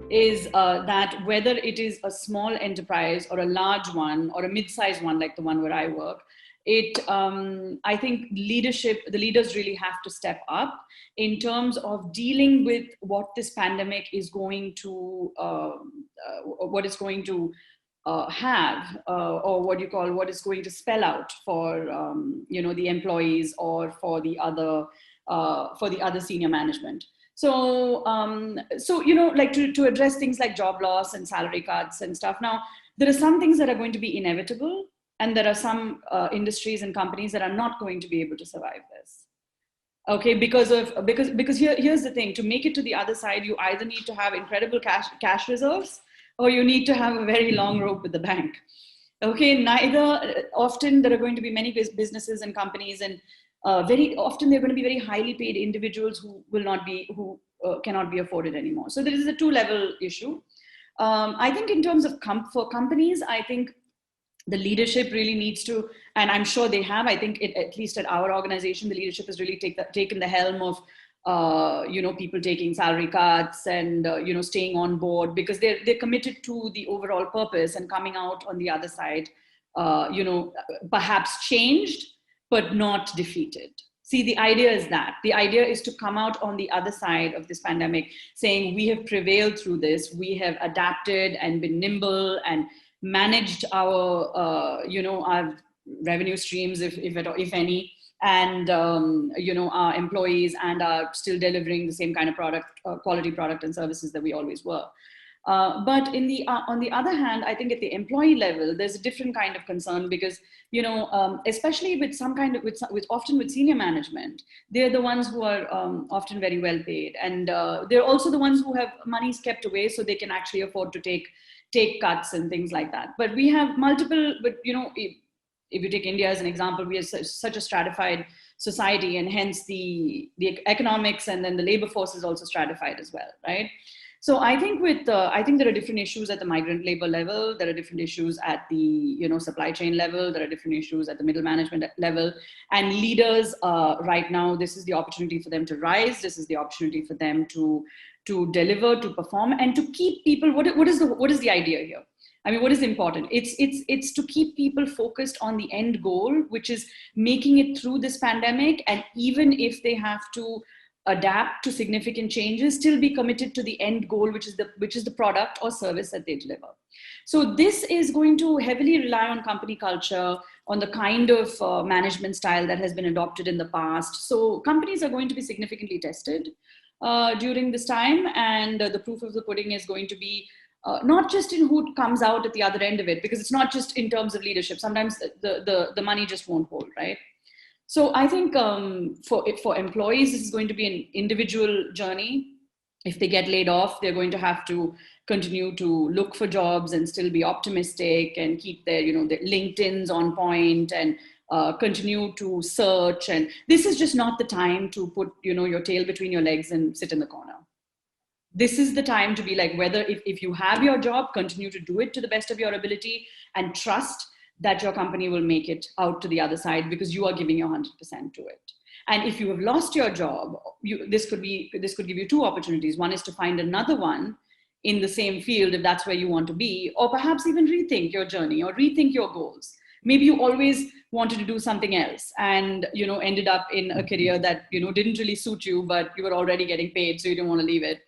is that whether it is a small enterprise or a large one or a mid-sized one like the one where I work, I think the leaders really have to step up in terms of dealing with what this pandemic is going to, have, or what is going to spell out for, the employees or for the other senior management. So, like to address things like job loss and salary cuts and stuff. Now, there are some things that are going to be inevitable, and there are some industries and companies that are not going to be able to survive this. Okay, because here's the thing: to make it to the other side, you either need to have incredible cash reserves, or you need to have a very long rope with the bank. Okay, often there are going to be many businesses and companies, and very often they're going to be very highly paid individuals who cannot be afforded anymore. So there is a two-level issue. I think in terms of for companies, I think the leadership really needs to, and I'm sure they have, I think at least at our organization, the leadership has really taken the helm of, people taking salary cuts and, staying on board, because they're committed to the overall purpose and coming out on the other side, perhaps changed, but not defeated. See, the idea is that. The idea is to come out on the other side of this pandemic saying, we have prevailed through this, we have adapted and been nimble and managed our, our revenue streams, if any, and, our employees, and are still delivering the same kind of quality product and services that we always were. But on the other hand, I think at the employee level, there's a different kind of concern, because, especially often with senior management, they're the ones who are often very well paid. And they're also the ones who have monies kept away, so they can actually afford to take cuts and things like that. But we have multiple, if you take India as an example, we are such a stratified society, and hence the economics and then the labor force is also stratified as well, right? So I think I think there are different issues at the migrant labor level. There are different issues at the supply chain level. There are different issues at the middle management level. And leaders right now, this is the opportunity for them to rise. This is the opportunity for them to deliver, to perform, and to keep people. What is the idea here? I mean, what is important? It's to keep people focused on the end goal, which is making it through this pandemic, and even if they have to adapt to significant changes, still be committed to the end goal, which is the product or service that they deliver. So this is going to heavily rely on company culture, on the kind of management style that has been adopted in the past. So companies are going to be significantly tested during this time, and the proof of the pudding is going to be not just in who comes out at the other end of it, because it's not just in terms of leadership. Sometimes the money just won't hold, right? So I think for employees, this is going to be an individual journey. If they get laid off, they're going to have to continue to look for jobs and still be optimistic and keep their LinkedIn's on point, and continue to search. And this is just not the time to put your tail between your legs and sit in the corner. This is the time to be like, whether if you have your job, continue to do it to the best of your ability, and trust that your company will make it out to the other side, because you are giving your 100% to it. And if you have lost your job, this could give you two opportunities. One is to find another one in the same field, if that's where you want to be, or perhaps even rethink your journey or rethink your goals. Maybe you always wanted to do something else and ended up in a career that didn't really suit you, but you were already getting paid, so you didn't want to leave it.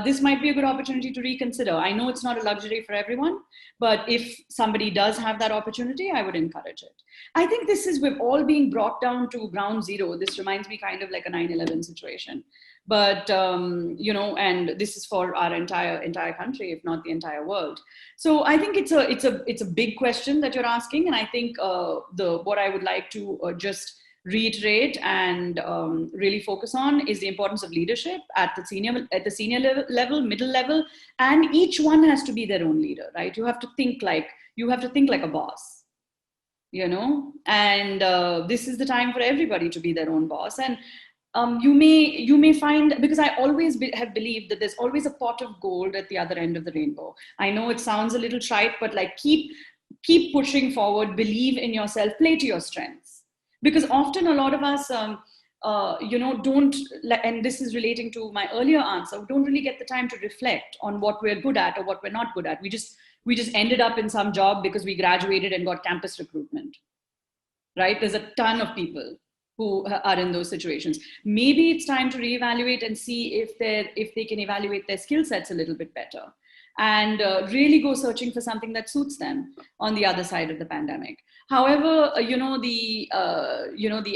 This might be a good opportunity to reconsider. I know it's not a luxury for everyone, but if somebody does have that opportunity, I would encourage it. I think we're all being brought down to ground zero. This reminds me kind of like a 9/11 situation. But, and this is for our entire country, if not the entire world. So I think it's a big question that you're asking. And I think what I would like to just reiterate and really focus on is the importance of leadership at the senior level, middle level, and each one has to be their own leader, right? You have to think like a boss, and this is the time for everybody to be their own boss. And you may find, because I always have believed that there's always a pot of gold at the other end of the rainbow. I know it sounds a little trite, but like keep pushing forward, believe in yourself, play to your strengths. Because often a lot of us, don't, and this is relating to my earlier answer, don't really get the time to reflect on what we're good at or what we're not good at. We just ended up in some job because we graduated and got campus recruitment, right? There's a ton of people who are in those situations. Maybe it's time to reevaluate and see if they can evaluate their skill sets a little bit better, and really go searching for something that suits them on the other side of the pandemic. However, the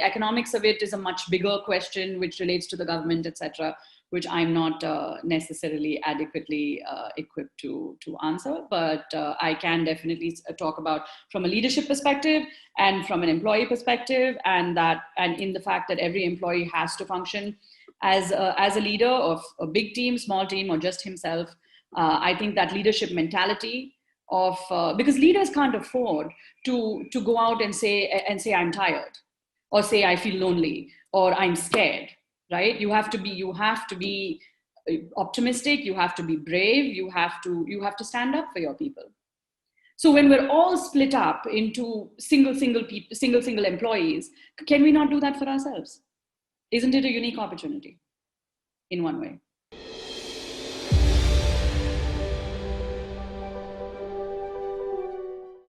economics of it is a much bigger question, which relates to the government, etc., which I'm not necessarily adequately equipped to answer. But I can definitely talk about from a leadership perspective and from an employee perspective, and in the fact that every employee has to function as a leader of a big team, small team, or just himself. I think that leadership mentality of, because leaders can't afford to go out and say I'm tired, or say I feel lonely, or I'm scared, right? You have to be optimistic, you have to be brave, you have to stand up for your people. So when we're all split up into single employees, can we not do that for ourselves? Isn't it a unique opportunity in one way?